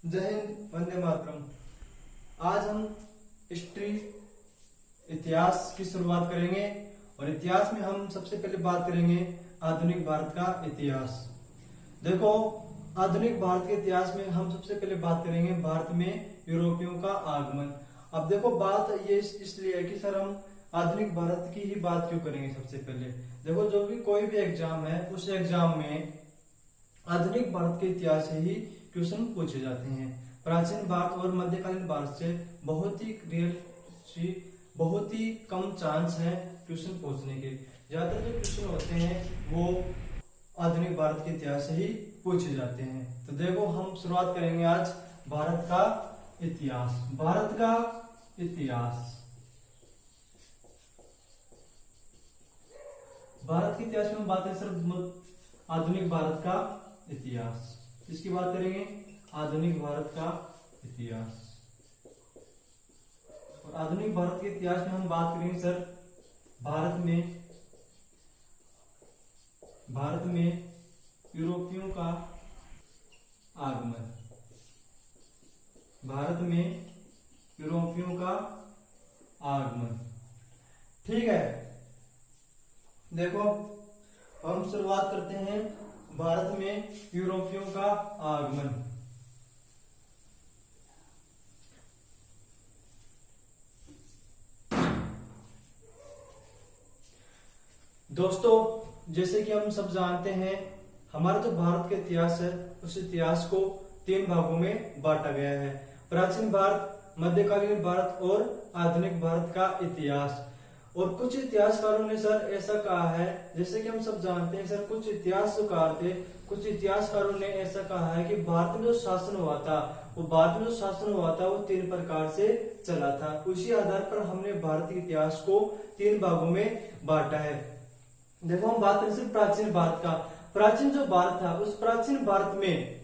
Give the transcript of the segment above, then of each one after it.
जय हिंद, वंदे मातरम। आज हम हिस्ट्री इतिहास की शुरुआत करेंगे और इतिहास में हम सबसे पहले बात करेंगे आधुनिक भारत का इतिहास। देखो, आधुनिक भारत के इतिहास में हम सबसे पहले बात करेंगे भारत में यूरोपियों का आगमन। अब देखो, बात ये इसलिए है कि सर हम आधुनिक भारत की ही बात क्यों करेंगे। सबसे पहले देखो, जो भी कोई भी एग्जाम है उस एग्जाम में आधुनिक भारत के इतिहास से ही क्वेश्चन पूछे जाते हैं। प्राचीन भारत और मध्यकालीन भारत से बहुत ही कम चांस है क्वेश्चन पूछने के। ज्यादातर जो क्वेश्चन होते हैं वो आधुनिक भारत के इतिहास से ही पूछे जाते हैं। तो देखो, हम शुरुआत करेंगे आज भारत का इतिहास। भारत का इतिहास, भारत के इतिहास में हम बात करें सर आधुनिक भारत का इतिहास। इसकी बात करेंगे आधुनिक भारत का इतिहास। और आधुनिक भारत के इतिहास में हम बात करेंगे सर भारत में यूरोपियों का आगमन। भारत में यूरोपियों का आगमन, ठीक है। देखो, हम शुरुआत करते हैं भारत में यूरोपियों का आगमन। दोस्तों, जैसे कि हम सब जानते हैं, हमारा जो भारत का इतिहास है उस इतिहास को 3 भागों में बांटा गया है। प्राचीन भारत, मध्यकालीन भारत और आधुनिक भारत का इतिहास। और कुछ इतिहासकारों ने सर ऐसा कहा है, जैसे कि हम सब जानते हैं सर, कुछ इतिहासकारों ने ऐसा कहा है कि भारत में जो शासन हुआ था वो 3 प्रकार से चला था। उसी आधार पर हमने भारत के इतिहास को 3 भागों में बांटा है। देखो, हम बात करें सिर्फ प्राचीन भारत का। प्राचीन जो भारत था, उस प्राचीन भारत में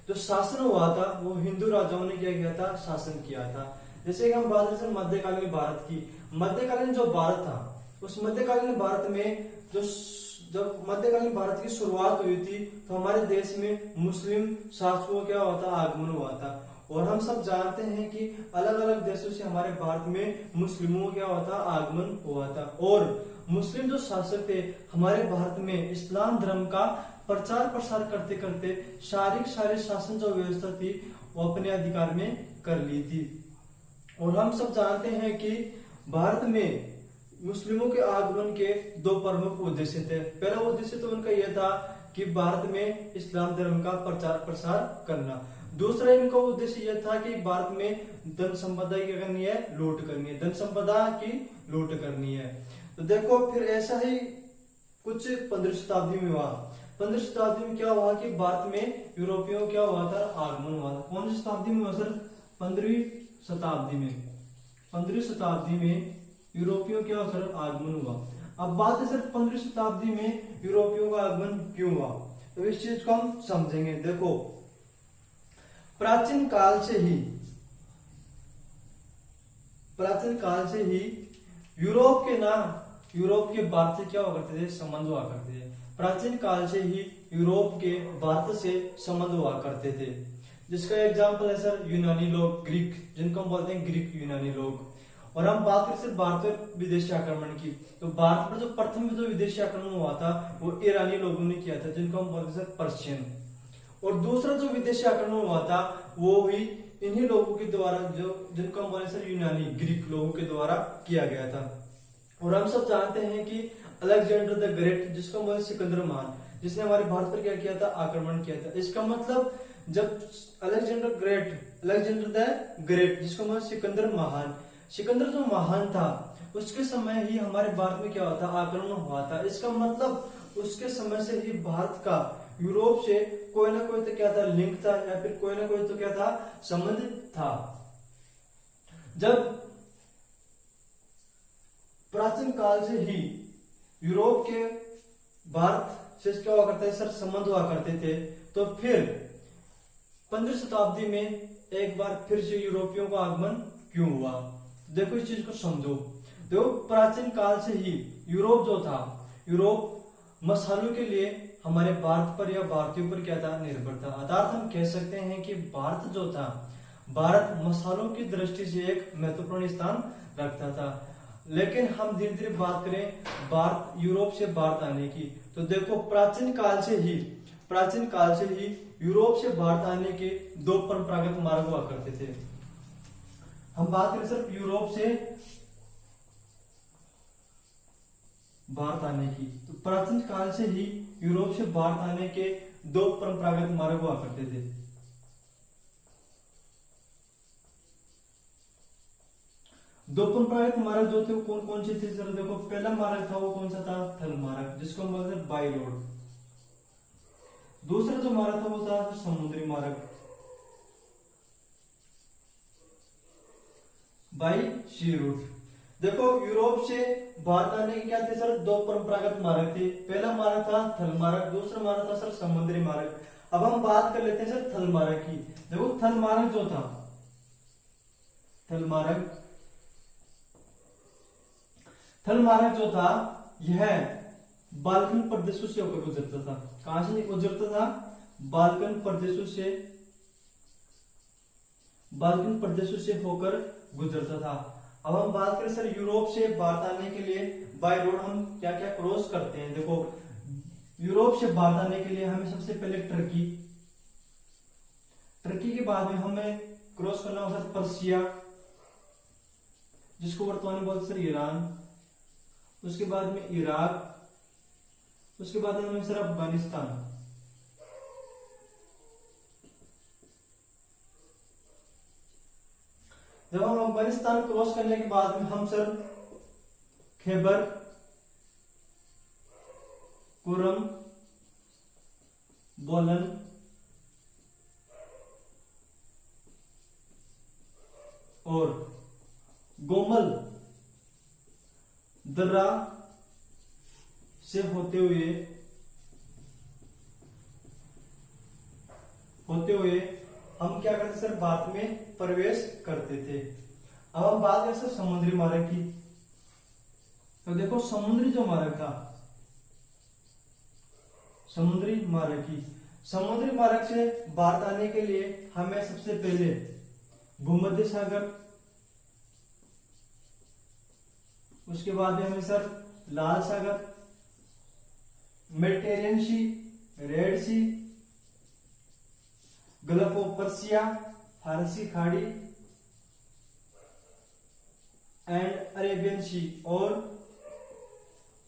जो शासन हुआ था वो हिंदू राजाओं ने क्या किया था, शासन किया था। जैसे कि हम बात करें मध्यकालीन भारत की। मध्यकालीन जो भारत था, उस मध्यकालीन भारत में जब मध्यकालीन भारत की शुरुआत हुई थी तो हमारे देश में मुस्लिम शासकों का क्या हुआ था, आगमन हुआ था। और हम सब जानते हैं कि अलग अलग देशों से हमारे भारत में मुस्लिमों का क्या हुआ था, आगमन हुआ था। और मुस्लिम जो शासक थे हमारे भारत में इस्लाम धर्म का प्रचार प्रसार करते करते सारी शासन जो व्यवस्था थी वो अपने अधिकार में कर ली थी। और हम सब जानते हैं कि भारत में मुस्लिमों के आगमन के 2 प्रमुख उद्देश्य थे। पहला उद्देश्य तो उनका यह था कि भारत में इस्लाम धर्म का प्रचार प्रसार करना। दूसरा इनका उद्देश्य यह था कि भारत में धन संपदा की करनी है, लूट करनी है, धन संपदा की लूट करनी है। तो देखो, फिर ऐसा ही कुछ 15वीं शताब्दी में हुआ। 15वीं शताब्दी में क्या हुआ कि भारत में यूरोपियों क्या हुआ था, आगमन हुआ था। कौन सी शताब्दी में हुआ सर? 15वीं शताब्दी में। 15वीं शताब्दी में यूरोपियों क्या सर, आगमन हुआ। अब बात है सर 15वीं शताब्दी में यूरोपियों का आगमन क्यों हुआ, तो इस चीज को हम समझेंगे। देखो, प्राचीन काल से ही यूरोप के भारत से क्या हुआ करते थे, संबंध हुआ करते थे। प्राचीन काल से ही यूरोप के भारत से संबंध हुआ करते थे। जिसका एग्जाम्पल है सर यूनानी लोग, ग्रीक, जिनको हम बोलते हैं ग्रीक यूनानी लोग। और हम बात करें सिर्फ भारत पर विदेशी आक्रमण की, तो भारत पर जो प्रथम जो विदेशी आक्रमण हुआ था वो ईरानी लोगों ने किया था, जिनको हम बोलते हैं पर्शियन। और दूसरा जो विदेशी आक्रमण हुआ था वो भी इन्हीं लोगों के द्वारा, जिनको हम बोलते हैं यूनानी, ग्रीक लोगों के द्वारा किया गया था। और हम सब जानते हैं कि अलेक्जेंडर द ग्रेट, जिसको हम बोलते हैं सिकंदर महान, जिसने हमारे भारत पर क्या किया था, आक्रमण किया था। इसका मतलब जब अलेक्जेंडर द ग्रेट, जिसको हम सिकंदर महान, सिकंदर जो महान था उसके समय ही हमारे भारत में क्या हुआ था, आक्रमण हुआ था। इसका मतलब उसके समय से ही भारत का यूरोप से कोई ना कोई तो क्या था, लिंक था, या फिर कोई ना कोई तो क्या था, संबंध था। जब प्राचीन काल से ही यूरोप के भारत से क्या हुआ करता है सर, संबंध हुआ करते थे, तो फिर 15वीं शताब्दी में एक बार फिर से यूरोपियों का आगमन क्यों हुआ। देखो, इस चीज को समझो। देखो, प्राचीन काल से ही यूरोप जो था, यूरोप मसालों के लिए हमारे भारत पर या भारतीयों पर क्या था, निर्भर था। अर्थात हम कह सकते हैं कि भारत जो था, भारत मसालों की दृष्टि से एक महत्वपूर्ण स्थान रखता था। लेकिन हम धीरे धीरे बात करें भारत, यूरोप से भारत आने की, तो देखो प्राचीन काल से ही यूरोप से भारत आने के दो परंपरागत मार्ग हुआ करते थे। हम बात करें सिर्फ यूरोप से भारत आने की, तो प्राचीन काल से ही यूरोप से भारत आने के दो परंपरागत मार्ग हुआ करते थे। दो परंपरागत मार्ग जो थे वो कौन कौन से थे, जरा देखो। पहला मार्ग था वो कौन सा था, थल मार्ग, जिसको हम बोलते हैं बाई रोड। दूसरा जो मार्ग था वो था समुद्री मार्ग, बाई सी रूट। देखो यूरोप से भारत आने के क्या थे सर, दो परंपरागत मार्ग थे। पहला मार्ग था थल मार्ग, दूसरा मार्ग था सर समुद्री मार्ग। अब हम बात कर लेते हैं सर थल मार्ग की। देखो थल मार्ग जो था, थल मार्ग जो था यह बाल्कन प्रदेशों से होकर गुजरता था। कहां से गुजरता था, बाल्कन प्रदेशों से होकर गुजरता था। अब हम बात करें सर यूरोप से भारत आने के लिए बाय रोड हम क्या क्या क्रॉस करते हैं। देखो यूरोप से भारत आने के लिए हमें सबसे पहले टर्की के बाद में हमें क्रॉस करना होगा पर्सिया, जिसको वर्तमान में बोलते सर ईरान, उसके बाद में इराक, उसके बाद में हमें सर अफगानिस्तान। जब हम अफगानिस्तान क्रॉस करने के बाद में हम सर खैबर कुरम बोलन और गोमल दर्रा से होते हुए हम क्या करते सर भारत में प्रवेश करते थे। अब हम बात करें सर समुद्री मार्ग की, तो देखो समुद्री जो मार्ग था, समुद्री मार्ग से भारत आने के लिए हमें सबसे पहले भूमध्य सागर, उसके बाद में हमें सर लाल सागर, Mediterranean sea, red sea, gulf of Persia, फारसी खाड़ी एंड अरेबियन सी और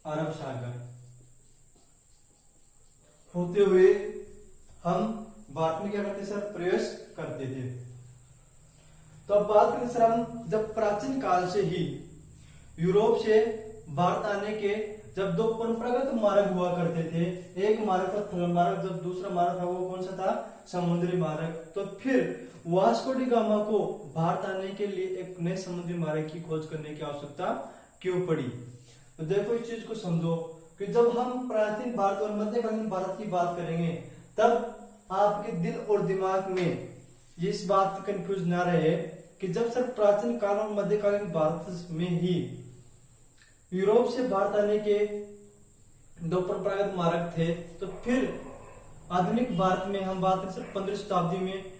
अरब सागर होते हुए हम भारत में क्या करते सर प्रवेश करते थे। तो अब बात करें सर हम जब प्राचीन काल से ही यूरोप से भारत आने के जब दो परंपरागत मार्ग हुआ करते थे, एक मार्ग था थल मार्ग, जब दूसरा मार्ग था वो कौन सा था, समुद्री मार्ग। तो फिर वास्को डी गामा को भारत आने के लिए एक नए समुद्री मार्ग की खोज करने की आवश्यकता क्यों पड़ी। तो देखो इस चीज को समझो कि जब हम प्राचीन भारत और मध्यकालीन भारत की बात करेंगे तब आपके दिल और दिमाग में इस बात कंफ्यूज ना रहे कि जब सर प्राचीन काल और मध्यकालीन भारत में ही यूरोप से भारत आने के दो परंपरागत मार्ग थे, तो फिर आधुनिक भारत में हम बात करें सर 15वीं शताब्दी में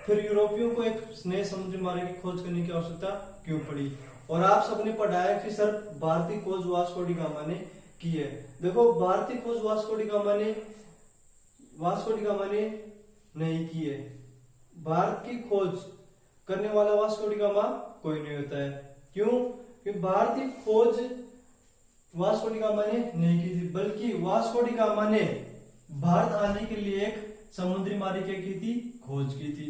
फिर यूरोपियों को एक नए समुद्री मार्ग की खोज करने की आवश्यकता क्यों पड़ी। और आप सबने पढ़ा है कि सर भारतीय खोज वास्को डी गामा ने की है। देखो भारतीय खोज वास्को डी गामा ने नहीं की है। भारत की खोज करने वाला वास्को डी गामा कोई नहीं होता है। क्यों? क्योंकि भारतीय खोज वास्को डी गामा ने नहीं की थी, बल्कि वास्को डी गामा ने भारत आने के लिए एक समुद्री मार्ग की थी, खोज की थी।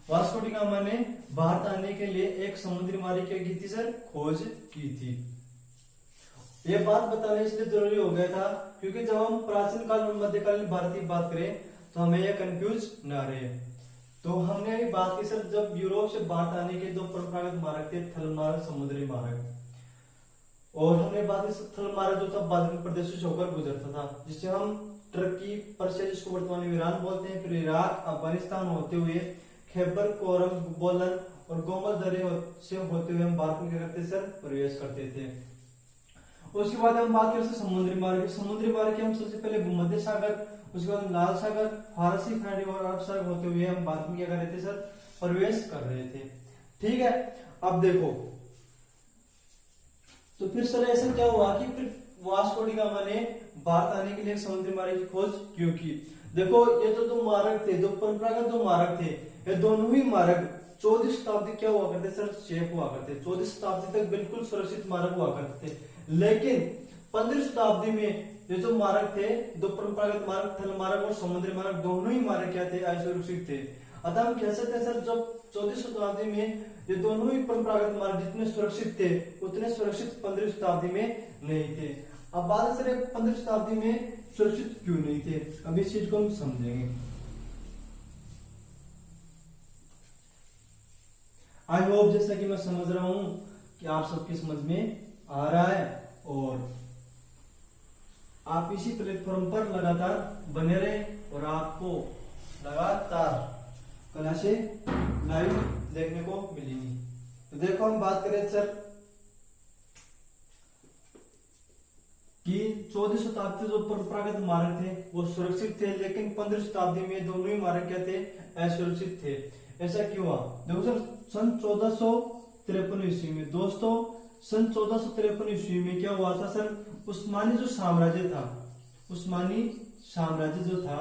वास्को डी गामा ने भारत आने के लिए एक समुद्री मार्ग की थी सर, खोज की थी। यह बात बताना इसलिए जरूरी हो गया था क्योंकि जब हम प्राचीन काल और मध्यकालीन भारत की बात करें तो हमें यह कंफ्यूज ना रहे। तो हमने अभी बात की सर जब यूरोप से भारत आने के दो परंपरागत मार्ग थे, थल मार्ग, समुद्री मार्ग। और हमने बात की थल मार्ग जो था बाल्कन प्रदेशों से होकर गुजरता था, जिससे हम टर्की, पर्शिया जिसको वर्तमान में ईरान बोलते हैं, फिर इराक, अफगानिस्तान होते हुए खैबर कोरम बोलन और गोमल दर्रे से होते हुए हम भारत में क्या करते सर प्रवेश करते थे। उसके बाद हम बात करते समुद्री मार्ग। समुद्री मार्ग के हम सबसे पहले भूमध्य सागर, उसके बाद लाल सागर, फारसी खाड़ी और अरब सागर होते हुए हम भारत में क्या कर रहे थे सर, प्रवेश कर रहे थे। ठीक है, अब देखो तो फिर सर ऐसा क्या हुआ कि फिर वास्को डी गामा ने भारत आने के लिए समुद्री मार्ग की खोज क्यों की। देखो ये तो दो मार्ग थे, दो परंपरागत दो मार्ग थे, ये दोनों ही मार्ग 14वीं शताब्दी क्या हुआ करते सर, सेफ हुआ करते। 14वीं शताब्दी तक बिल्कुल सुरक्षित मार्ग हुआ करते थे, लेकिन 15वीं शताब्दी में ये जो मार्ग थे, दो परंपरागत मार्ग, थल मार्ग और समुद्री मार्ग, दोनों ही मार्ग क्या थे, असुरक्षित थे। अतः हम कह सकते हैं सर जब 14वीं शताब्दी में ये दोनों ही परंपरागत मार्ग जितने सुरक्षित थे उतने सुरक्षित 15वीं शताब्दी में नहीं थे। अब बात सर 15वीं शताब्दी में सुरक्षित क्यों नहीं थे, अब इस चीज को हम समझेंगे। आई होप जैसा कि मैं समझ रहा हूं कि आप सबकी समझ में आ रहा है और आप इसी प्लेटफॉर्म पर लगातार बने रहे और आपको लगातार क्लासे लाइव देखने को मिलेंगी। तो देखो हम बात करें सर कि 14वीं शताब्दी जो परंपरागत मार्ग थे वो सुरक्षित थे, लेकिन 15वीं शताब्दी में दोनों ही मार्ग क्या थे, असुरक्षित थे। ऐसा क्यों हुआ, देखो सर सन 1453 ईस्वी में, दोस्तों सन 1453 ईस्वी में क्या हुआ था सर, उस्मानी जो साम्राज्य था, उस्मानी साम्राज्य जो था,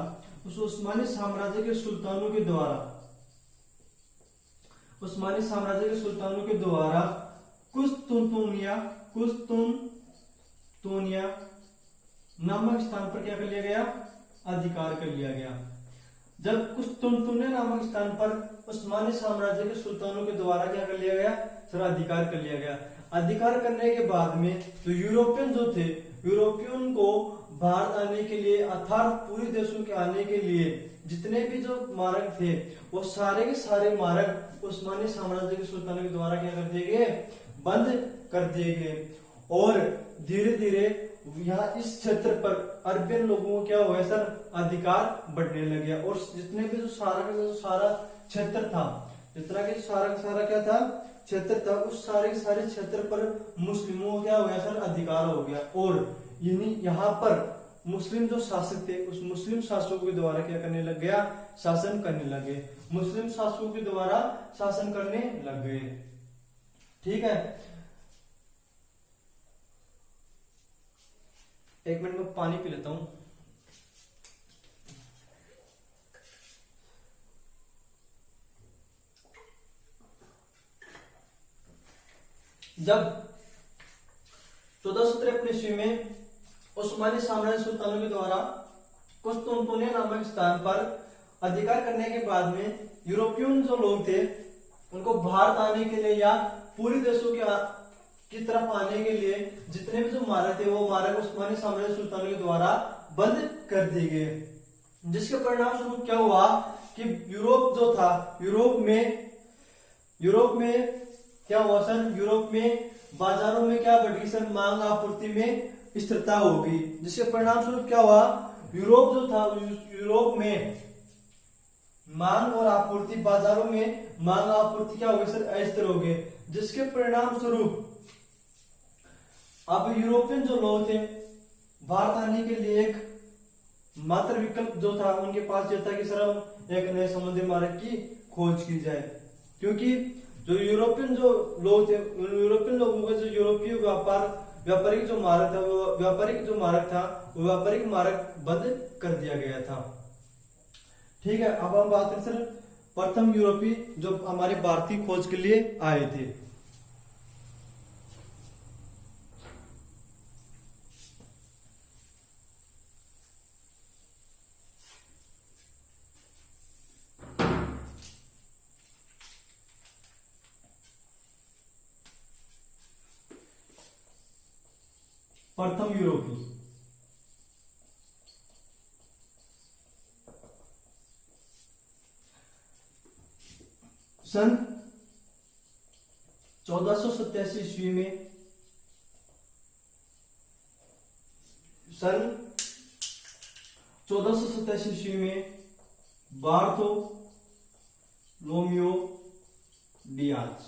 उस उस्मानी साम्राज्य के सुल्तानों के द्वारा, उस्मानी साम्राज्य के सुल्तानों के द्वारा कुस्तुनतुनिया नामक स्थान पर क्या कर लिया गया, अधिकार कर लिया गया। जब कुस्तुनतुनिया नामक स्थान पर उस्मानी साम्राज्य के सुल्तानों के द्वारा क्या कर लिया गया सर, अधिकार कर लिया गया। अधिकार करने के बाद में तो यूरोपियन जो थे, यूरोपियन को भारत आने के लिए अर्थात पूरे देशों के आने के लिए जितने भी जो मार्ग थे वो सारे के सारे मार्ग उस्मानी साम्राज्य के सुल्तानों के द्वारा क्या कर दिए गए, बंद कर दिए गए। और धीरे धीरे यहाँ इस क्षेत्र पर अरबियन लोगों को क्या हुआ सर, अधिकार बढ़ने लग गया और जितने भी जो सारा क्षेत्र था, जितना कि सारा क्या था, क्षेत्र था, उस सारे क्षेत्र पर मुस्लिमों को क्या हो गया सर, अधिकार हो गया। और यहाँ पर मुस्लिम जो शासक थे उस मुस्लिम शासकों के द्वारा क्या करने लग गया, शासन करने लगे, मुस्लिम शासकों के द्वारा शासन करने लग गए। ठीक है, एक मिनट में पानी पी लेता हूं। जब 1453 ईस्वी में उस्मानी साम्राज्य सुल्तानों के द्वारा कुस्तुनतुनिया नामक स्थान पर अधिकार करने के बाद में यूरोपियन जो लोग थे उनको भारत आने के लिए या पूरी देशों की तरफ आने के लिए जितने भी जो मार्ग थे वो मार्ग उस्मानी साम्राज्य सुल्तानों के द्वारा बंद कर दिए गए। जिसके परिणाम स्वरूप क्या हुआ कि यूरोप जो था, यूरोप में क्या हुआ सर, यूरोप में बाजारों में क्या बढ़ गई सर, मांग आपूर्ति में स्थिरता होगी। जिसके परिणाम स्वरूप क्या हुआ, यूरोप जो था, यूरोप में मांग और आपूर्ति, बाजारों में मांग आपूर्ति क्या हो गई सर, अस्थिर हो गए। जिसके परिणाम स्वरूप अब यूरोपियन जो लोग थे भारत आने के लिए एक मात्र विकल्प जो था उनके पास यह था कि सर हम एक नए समुद्री मार्ग की खोज की जाए, क्योंकि जो यूरोपियन जो लोग थे, यूरोपियन लोगों का जो यूरोपीय व्यापारिक जो मार्ग था, वो व्यापारिक मार्ग बंद कर दिया गया था। ठीक है, अब हम बात करें सर प्रथम यूरोपीय जो हमारे भारतीय खोज के लिए आए थे। प्रथम यूरोपीय सन 1487 ईस्वी में, सन 1487 ईस्वी में बार्थोलोम्यू डियाज,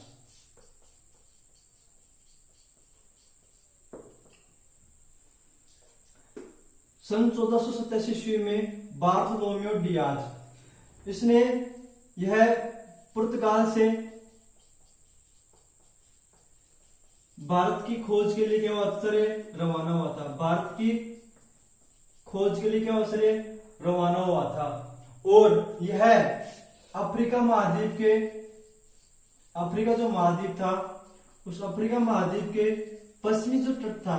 सन 1487 ईस्वी में बार्थोलोमेओ डियाज। इसने यह पुर्तगाल से भारत की खोज के लिए क्या हुआ सर रवाना हुआ था। भारत की खोज के लिए क्या हुआ सर रवाना हुआ था। और यह अफ्रीका महाद्वीप के, अफ्रीका जो महाद्वीप था उस अफ्रीका महाद्वीप के पश्चिमी जो तट था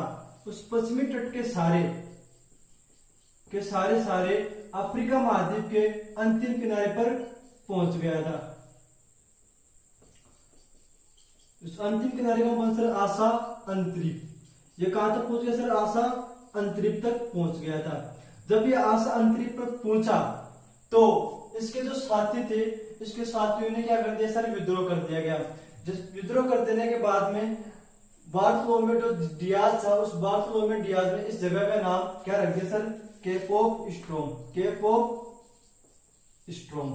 उस पश्चिमी तट के सारे अफ्रीका महाद्वीप के अंतिम किनारे पर पहुंच गया था। उस अंतिम किनारे का मतलब सर आशा अंतरिप। ये कहां तक पहुंच गया सर आशा अंतरिप तक पहुंच गया था। जब ये आशा अंतरिप पर पहुंचा तो इसके जो साथी थे इसके साथियों ने क्या कर दिया सर विद्रोह कर दिया गया। जिस विद्रोह कर देने के बाद में बार्थोलोमेओ डियाज था उस बार्थोलोमेओ डियाज ने इस जगह का नाम क्या रख दिया sir Cape of storm. Cape of storm.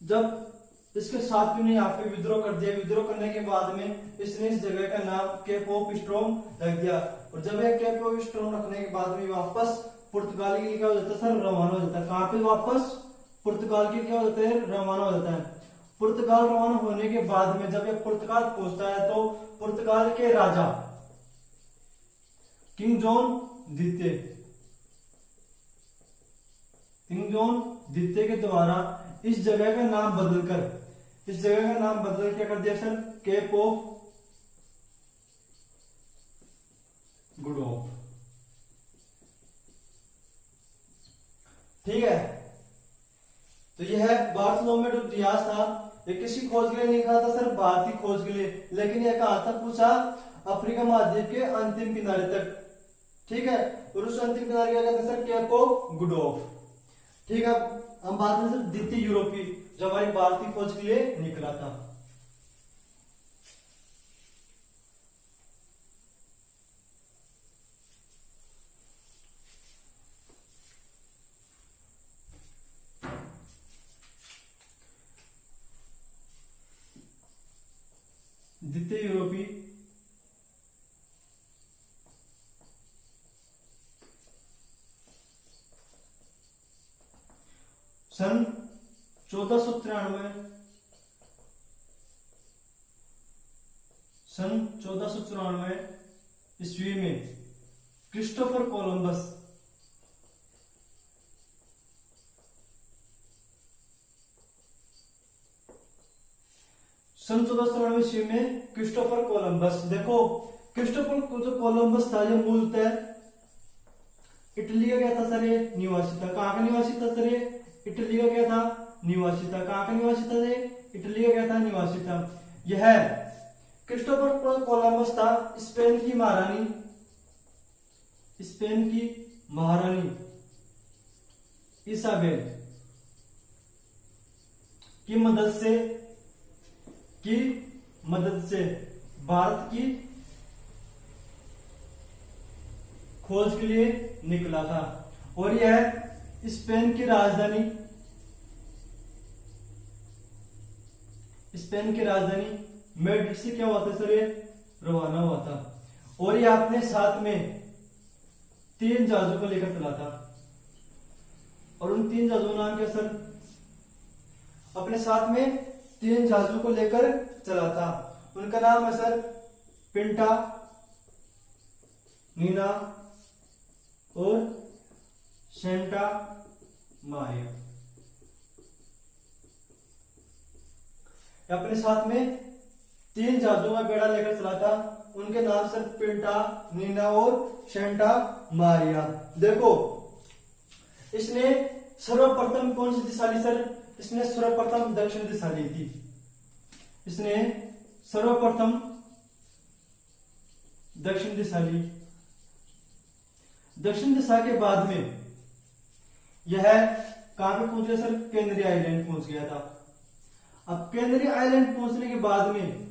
जब इसके साथियों ने यहाँ पे विद्रोह कर दिया, विद्रोह करने के बाद में इसने इस जगह का नाम केप ऑफ स्ट्रोम रख दिया। और जब यह केप ऑफ स्ट्रोम रखने के बाद में वापस पुर्तगाल के लिए क्या हो जाता है सर रवाना हो जाता है। कहां पे वापस पुर्तगाल के क्या हो जाता है रवाना हो जाता है। पुर्तगाल रवाना होने के बाद में जब यह पुर्तगाल पहुंचता है तो पुर्तगाल के राजा किंग जॉन द्वितीय, किंग जॉन द्वितीय के द्वारा इस जगह का नाम बदलकर क्या कर दिया sir Cape of Good Hope. ठीक है, तो यह बार्थोलोमेओ डियाज था। ये किसी खोज के लिए नहीं कहा था सर भारतीय खोज के लिए, लेकिन यह कहां तक पूछा अफ्रीका महाद्वीप के अंतिम किनारे तक। ठीक है, और उस अंतिम किनारे क्या कहते हैं sir Cape of Good Hope. ठीक है, हम बात करें सर द्वितीय यूरोपीय जो हमारी भारतीय खोज के लिए निकला था। द्वितीय यूरोपीय सन 1494 ईस्वी में क्रिस्टोफर कोलंबस सन 1494 ईस्वी में क्रिस्टोफर कोलंबस। देखो क्रिस्टोफर जो कोलंबस था ये मूलतः इटली का क्या था सर ये निवासी था। कहां का निवासी था सर ये इटली का क्या था निवासी था। कहां का निवासी था ये इटली का क्या था निवासी था। यह क्रिस्टोफर कोलंबस था स्पेन की महारानी इसाबेल की मदद से भारत की खोज के लिए निकला था। और यह स्पेन की राजधानी मैड्रिड से क्या हुआ था सर ये रवाना हुआ था। और ये अपने साथ में 3 जहाजों को लेकर चला था। और उन 3 जहाजों का नाम क्या सर अपने साथ में 3 जहाजों को लेकर चला था। उनका नाम है सर पिंटा, नीना और सेंटा मारिया। अपने साथ में 3 जहाजों का बेड़ा लेकर चला था। उनके नाम सर पिंटा, नीना और सेंटा मारिया। देखो इसने सर्वप्रथम कौन सी दिशा ली सर इसने सर्वप्रथम दक्षिण दिशा ली थी। इसने सर्वप्रथम दक्षिण दिशा ली। दक्षिण दिशा के बाद में यह कहां पे पहुंच गया सर कैनरी आइलैंड पहुंच गया था। अब कैनरी आइलैंड पहुंचने के बाद में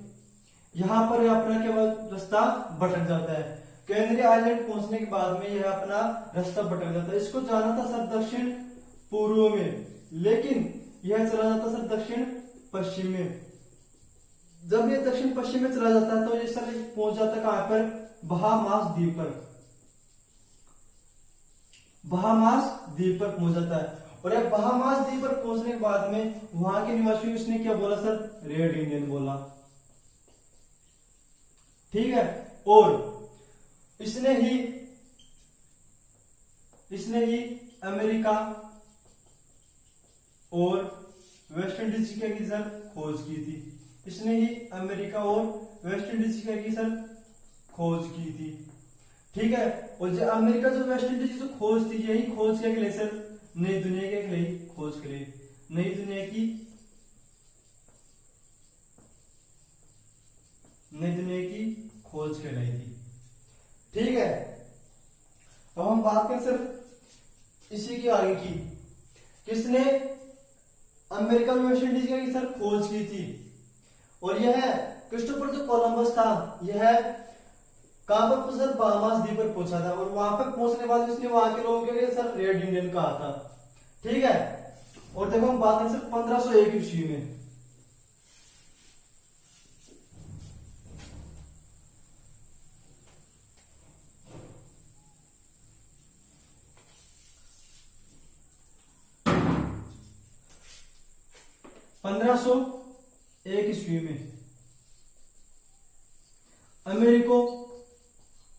यहां पर अपना क्या रास्ता भटक जाता है। कैनरी आइलैंड पहुंचने के बाद में यह अपना रास्ता भटक जाता है। इसको जाना था सर दक्षिण पूर्व में, लेकिन यह चला जाता सर दक्षिण पश्चिम में। जब ये दक्षिण पश्चिम में चला जाता है तो ये सर पहुंच जाता है कहां पर बहामास द्वीप पर। बहामास द्वीप पर पहुंच जाता है। और यह बहामास द्वीप पर पहुंचने के बाद में वहां के निवासियों उसने क्या बोला सर, रेड इंडियन बोला। ठीक है। और इसने ही अमेरिका और वेस्ट इंडीज की क्या की सर, खोज की थी। इसने ही अमेरिका और वेस्ट इंडीज की क्या की सर, खोज की थी। ठीक है। और जो अमेरिका जो वेस्ट इंडीज की जो खोज थी, यही खोज क्या के लिए सर, नई दुनिया के लिए खोज के लिए, नई दुनिया की खोज कहलाई थी। ठीक है। अब हम बात करें सर इसी के आगे की, किसने अमेरिका और वेस्ट इंडीज की सर खोज की थी। और यह क्रिस्टोफर जो कोलंबस था, यह कहां पर सर, बहामास द्वीप पर पहुंचा था। और वहां पर पहुंचने के बाद उसने वहां के लोगों के सर रेड इंडियन कहा था। ठीक है। और देखो हम बात करें सर 1501 ईस्वी में,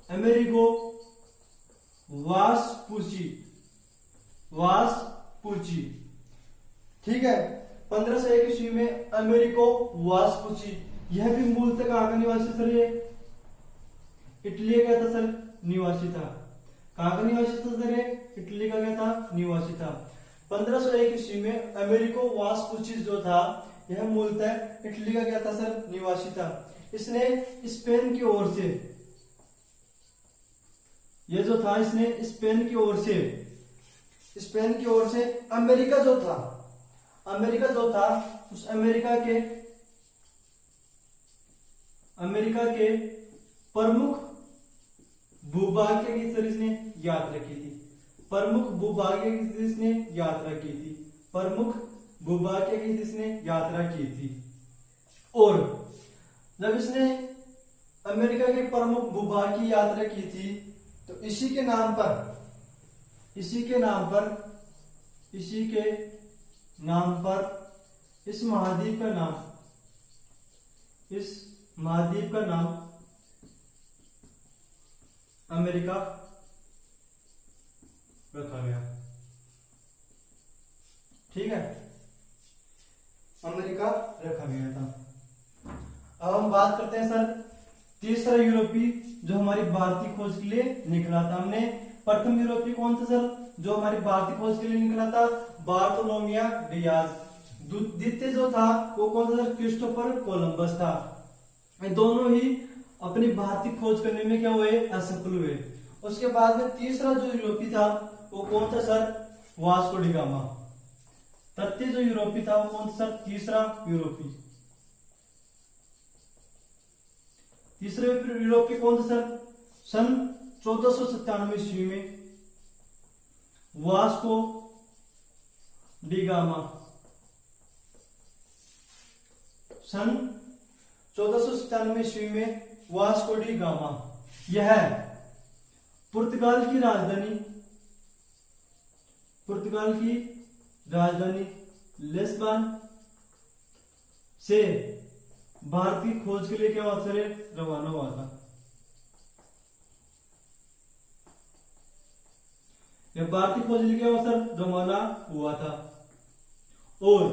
अमेरिको वास्पुची। ठीक है। 1501 ईस्वी में अमेरिको वास्पुची, यह भी मूलतः कहां का निवासी सर, ये इटली का था सर, निवासी था। कहां का निवासी था सर, इटली का क्या था, निवासी था। 1501 ईस्वी में अमेरिको वास्पुची जो था, यह मूलतः इटली का क्या था सर, निवासी था। इसने स्पेन की ओर से, ये जो था, इसने स्पेन की ओर से अमेरिका जो था उस अमेरिका के प्रमुख भूभाग की सर इसने यात्रा की थी। प्रमुख भूभाग की इसने यात्रा की थी। और जब इसने अमेरिका के प्रमुख भूभाग की यात्रा की थी, तो इसी के नाम पर इस महाद्वीप का नाम अमेरिका रखा गया। ठीक है। अमेरिका रखा गया था। अब हम बात करते हैं सर तीसरा यूरोपीय जो हमारी भारतीय खोज के लिए निकला था। हमने प्रथम यूरोपीय कौन था सर, जो हमारी भारतीय खोज के लिए निकला था, बार्थोलोमियो डियाज। द्वितीय जो था वो कौन था सर, क्रिस्टोफर कोलंबस था। ये दोनों ही अपनी भारतीय खोज करने में क्या हुए, असफल हुए। उसके बाद में तीसरा जो यूरोपीय था वो कौन था सर, वास्को डी गामा। तृतीय जो यूरोपीय था वो कौन था सर, तीसरा यूरोपीय कौन था सर, सन 1497 ईस्वी में वास्को डी गामा। सन 1497 ईस्वी में वास्को डी गामा, यह पुर्तगाल की राजधानी लिस्बन से भारतीय खोज के लिए क्या हुआ सर, रवाना हुआ था। यह भारतीय खोज के लिए क्या हुआ सर, रवाना हुआ था। और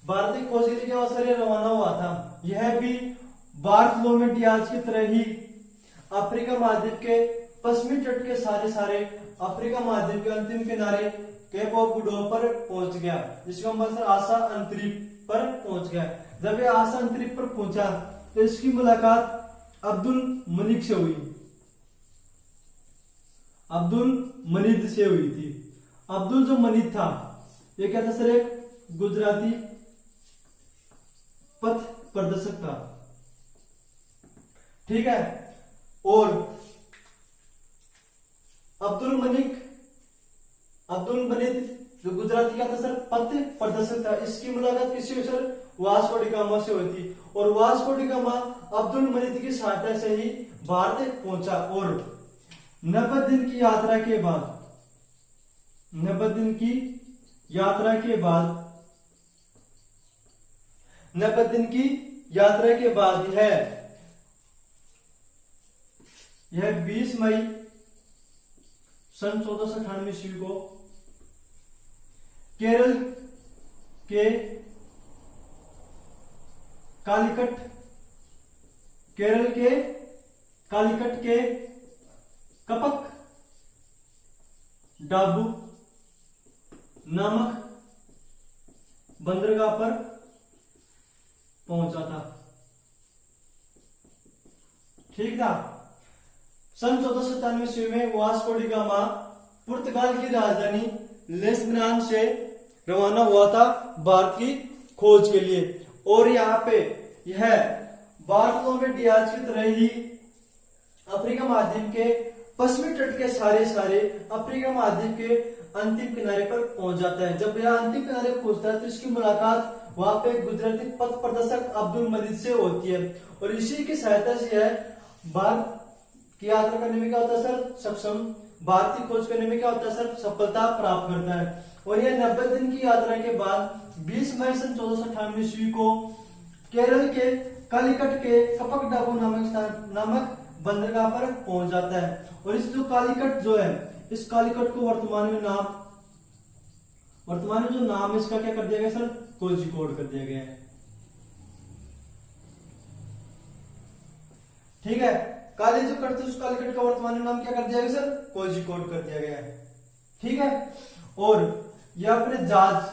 भारतीय खोज के लिए क्या हुआ सर, रवाना हुआ था। यह भी बार्थोलोमेव डियाज की तरह ही अफ्रीका महाद्वीप के पश्चिमी तट के सारे अफ्रीका महाद्वीप के अंतिम किनारे केप ऑफ गुड होप पर पहुंच गया, जिसको हम बोलते हैं आशा अंतरिक्ष पर पहुंच गया। जब ये आशा अंतरिक्ष पर पहुंचा तो इसकी मुलाकात अब्दुल मलिक से हुई, अब्दुल मलिक से हुई थी। अब्दुल जो मलिक था ये क्या था सर, एक गुजराती पथ प्रदर्शक था। ठीक है। और अब्दुल मलिक जो गुजराती का था सर, पथ प्रदर्शक था। इसकी मुलाकात किससे हुई सर, वास्को डी गामा से हुई थी। और Vasco D gamma Abdul Malik की सहायता से ही भारत पहुंचा। और 90 दिन की यात्रा के बाद 90 दिन की यात्रा के बाद, 90 दिन की यात्रा के बाद यह 20 मई सन 1498 ईस्वी को केरल के कालीकट के कपक डाबू नामक बंदरगाह पर पहुंचा था। ठीक था। सन 1497 ईस्वी में वास्को डी गामा पुर्तगाल की राजधानी लिस्बन से रवाना हुआ था भारत की खोज के लिए। और यहाँ पे यह बार्थोलोमे डियाज की तरह ही अफ्रीका महाद्वीप के पश्चिमी तट के सारे अफ्रीका महाद्वीप के अंतिम किनारे पर पहुंच जाता है। जब यह अंतिम किनारे पहुंचता है तो इसकी मुलाकात वहां पे गुजराती पथ प्रदर्शक अब्दुल मजीद से होती है और इसी की सहायता से यह भारत की यात्रा करने में क्या होता है सर, सक्षम, भारत की खोज करने में क्या होता है सर, सफलता प्राप्त करता है। और यह 90 दिन की यात्रा के बाद 20 मई सन 1498 ईस्वी को केरल के कालीकट के कपक डाबू नामक बंदरगाह पर पहुंच जाता है। और इस जो कालीकट जो है, इस कालीकट को वर्तमान में जो नाम है इसका क्या कर दिया गया सर, कोझिकोड कर दिया गया है। ठीक है। उस कालीकट का वर्तमान में नाम क्या कर दिया गया सर, कोझिकोड कर दिया गया है। ठीक है। और यह अपने जहाज,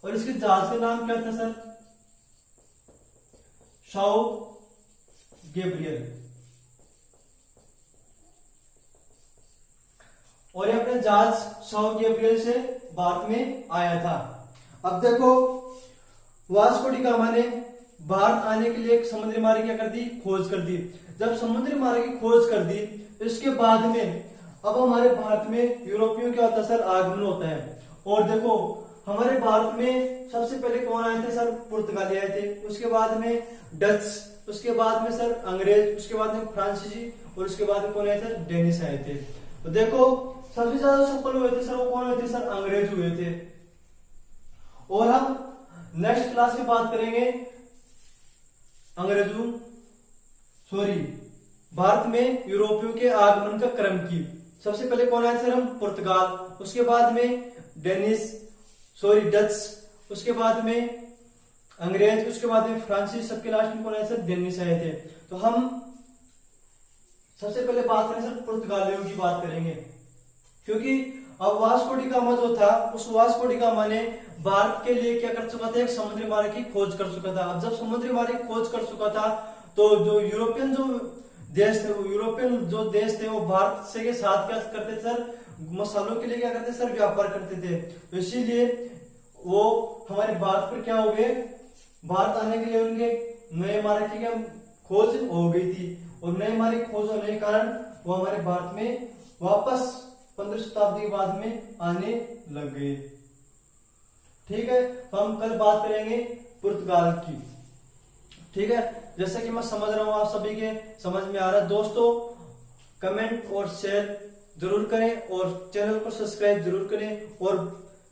और इसके जहाज का नाम क्या था सर, शाओ गैब्रियल। और ये अपने जहाज शाओ गैब्रियल से भारत में आया था। अब देखो, वास्को डी गामा ने भारत आने के लिए एक समुद्री मार्ग क्या कर दी, खोज कर दी। जब समुद्री मार्ग की खोज कर दी, इसके बाद में अब हमारे भारत में यूरोपियों क्या होता है सर, आगमन होता है। और देखो, हमारे भारत में सबसे पहले कौन आए थे सर, पुर्तगाली आए थे, उसके बाद में डच, उसके बाद में सर अंग्रेज, उसके बाद में फ्रांसीसी, और उसके बाद में कौन आए थे, डेनिश आए थे। तो देखो, सबसे ज्यादा सफल हुए थे सर, वो कौन हुए थे सर, अंग्रेज हुए थे। और हम नेक्स्ट क्लास में बात करेंगे भारत में यूरोपियों के आगमन का क्रम की। सबसे पहले कौन आए सर, हम पुर्तगाल, उसके बाद में डच, उसके बाद में अंग्रेज, उसके बाद में फ्रांसीसी, सबके लास्ट में कौन आए सर, डेनिश आए थे। तो हम सबसे पहले बात करें सर, पुर्तगालियों की बात करेंगे, क्योंकि अब वास्को डी गामा जो था, उस वास्को डी गामा ने भारत के लिए क्या कर चुका था, एक समुद्री मार्ग की खोज कर चुका था। अब जब समुद्री मार्ग की खोज कर चुका था तो जो यूरोपियन देश थे वो भारत से के साथ क्या करते थे सर, मसालों के लिए क्या करते सर, व्यापार करते थे। तो इसीलिए वो हमारे भारत पर क्या हो गए, भारत आने के लिए उनके नए मार्ग की क्या खोज हो गई थी। और नए मार्ग की खोज होने के कारण वो हमारे भारत में वापस 15वीं शताब्दी के बाद में आने लग गए। ठीक है। तो हम कल बात करेंगे पुर्तगाल की। ठीक है। जैसे कि मैं समझ रहा हूं आप सभी के समझ में आ रहा है। दोस्तों, कमेंट और शेयर जरूर करें और चैनल को सब्सक्राइब जरूर करें और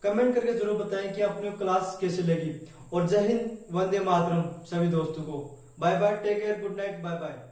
कमेंट करके जरूर बताएं कि अपनी क्लास कैसे लगी। और जय हिंद, वंदे मातरम सभी दोस्तों को। Bye bye, take care, good night, bye bye.